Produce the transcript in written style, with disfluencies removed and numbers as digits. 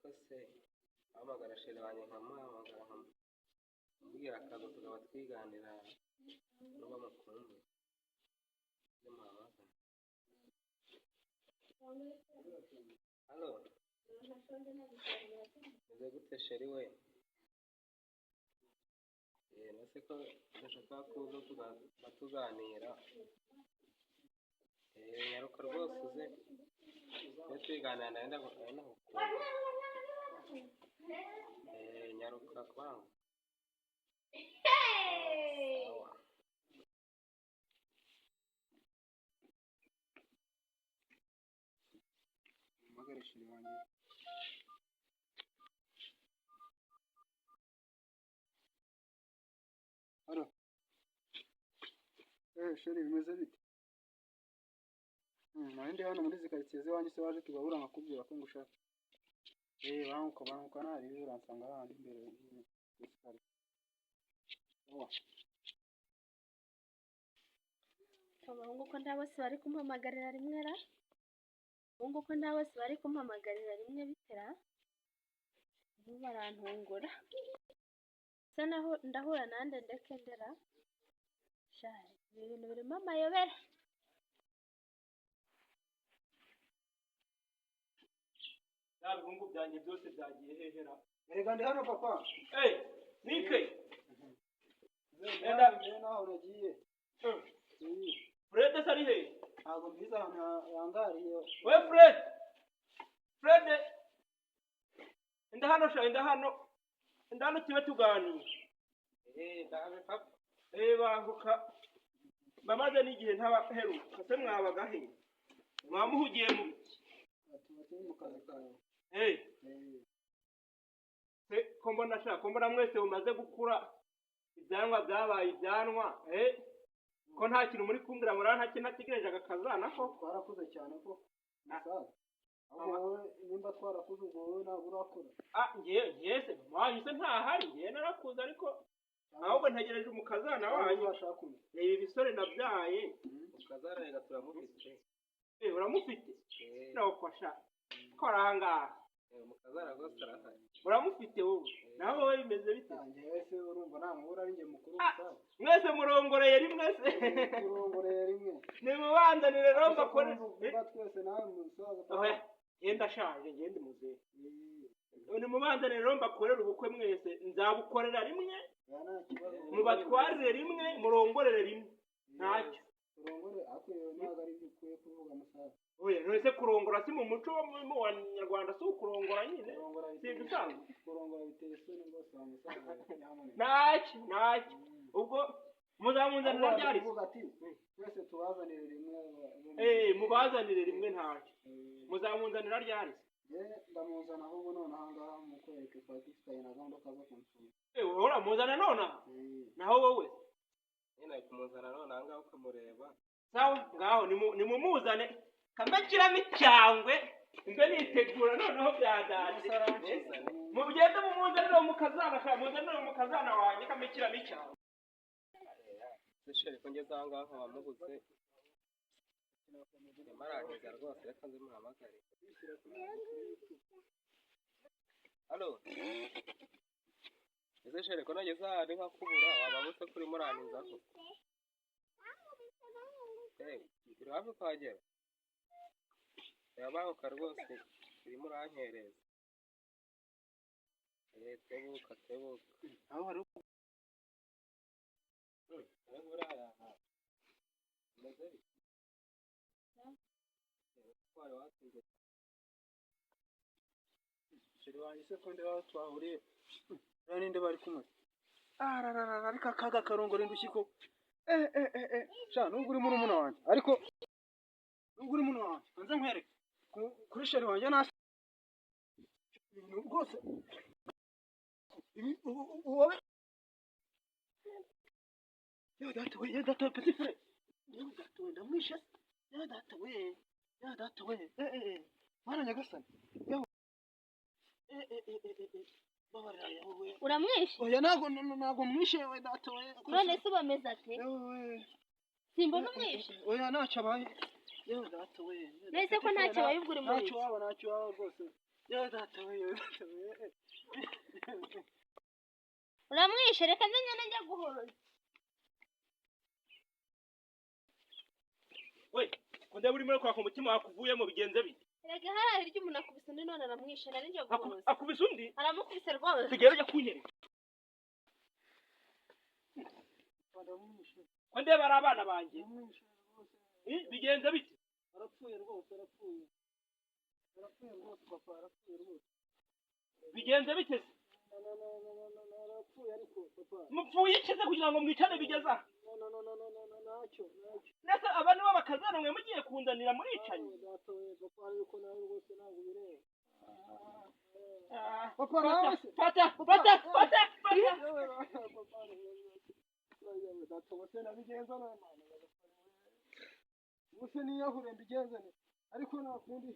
kose ahamagara sheri wanjye nkamuhamagara nkamubwira akazi tukaba twiganira n'uba mukumbi n'umuhamagara. Halo, meze gute sheri we? Nase ko ndashaka kuza tuganira. Nyaruka rwose uze twiganira naenda gukunda. Nyaruka kwangu. Sawa. Magari shiri wanjye. Halo. Shiri bimeze bite? Naende hano muri zikaritsiye z'iwanjye se waje kibabura nkakubwira ko ngushaka. Banguka nari uransanga handi imbere y'isukari. Abahungu ko nda bose bari kumpamagarira rimwe ra? Abahungu ko nda bose bari kumpamagarira rimwe bitera? Ubu barantungura. Se naho ndahura nande ndeke ndera? Shaye, ibintu birimo amayobera. Nabihungu byanjye byose byagiye hehera. Erega ndi hano papa. Nike. Enda naho nagiye. Fred sari he? Ntabwo mbiza yangariye. We Fred. Fred. Enda hano kibe tuganira. Ndaje papa. Banguka. Bamaze n'igihe ntabaheruka. Se mwabaga he? Mwamuhugiye mu biki? Atumateye mu kazi kawe. Ko mbona mwese mumaze gukura ibyanwa byabaye ibyanwa ko nta kintu muri kumbwira muri nta kintu nategereje agakazana ko twarakuze cyane ko nasaza aho nimba twarakuze ubwo wowe ntabwo urakura se mwahise ntahari ngiye narakuze ariko ahubwo ntegereje umukazana wanyu ibi bisore nabyaye umukazana rega turamufite uramufite nawe kwasha kora ahangaha umukazana rwose arahari uramufite wowe naho wowe bimeze bite wese urumva namubura ari njye mukuru musaza mwese murongoreye rimwe se murongoreye rimwe nimubandanire rero mbakore twese nawe musaza yenda ashaje ngende muzehe nimubandanire rero mbakorera ubukwe mwese nzabukorera rimwe mubatwarire rimwe murongorere rimwe ntacyo urongore akwiye ntabwo ari byo ukwiye kuvuga musaza none se kurongora si mu muco wa Nyarwanda si ukurongora nyine si usanzwe kurongora biteye isoni rwose wa musaza ntacyo ubwo muzamunzanira ryari twese tubazanire rimwe mubazanire rimwe ntacyo muzamunzanira ryari ndamuzana ahubwo none ahangaha mu kwereka kwa dufitanye na gahunda kaza kunsura uramuzana none naho wowe nyine kumuzana none ahangaha ukamureba sawa ngaho nimumuzane kamekiramo icyangwe mbe nitegura noneho byadanje mugende mumuzanire umukazana wanjye kamekiramo icyangwe seshere ko ngeze ahangaha wamubuze yamarangiza rwose reka nze muhamagare. Halo seshere ko nageze ahandi nkakubura wababutse kuri murangizaho turi hafi kuhagera yabahuka rwose urimo urankereza tebuka aho hari buriya umeze bite twari watsinze sheri wanjye se ko ndi aho twahuriye rero ninde bari kumwe ariko akaga karongora indushyi ko sha nubwo uri murumuna wanjye ariko nubwo uri murumuna wanjye nze nkwereke kuri sheri wanjye nasi ibintu rwose wowe ya data petit frère ya data ndamwishe ya data mwana nyagasani babarira yawe uramwishe oya nago mwishe we data we none se bameze ate simbona umwishe oya ntacyo abaye yewe data we nese ko ntacyo abaye ubwo uri muri ntacyo waba rwose yewe data we uramwishe reka nyine njya guhoroza we ko ndeba urimo kwaka umutima wakuvuyemo bigenze bite reka harahira iryo umuntu akubise undi none aramwishe nari njya guhoroza akubise undi aramukubise rwose tugere ujya kunyereka ko ndeba ari abana banjye bigenze bite arapfuye rwose arapfuye rwose papa arapfuye rwose bigenze bite se arapfuye ariko papa mupfuye ikize kugira ngo mwicane bigeze aha ntacyo ndetse aba nibo bakazana mwe mugiye kunzanira muricanye datoye papa ariko nawe rwose ntabwo bireba papa nawe se fata data wose nabigenza n'Imana ubuse niyahure mbigenze ariko nakundi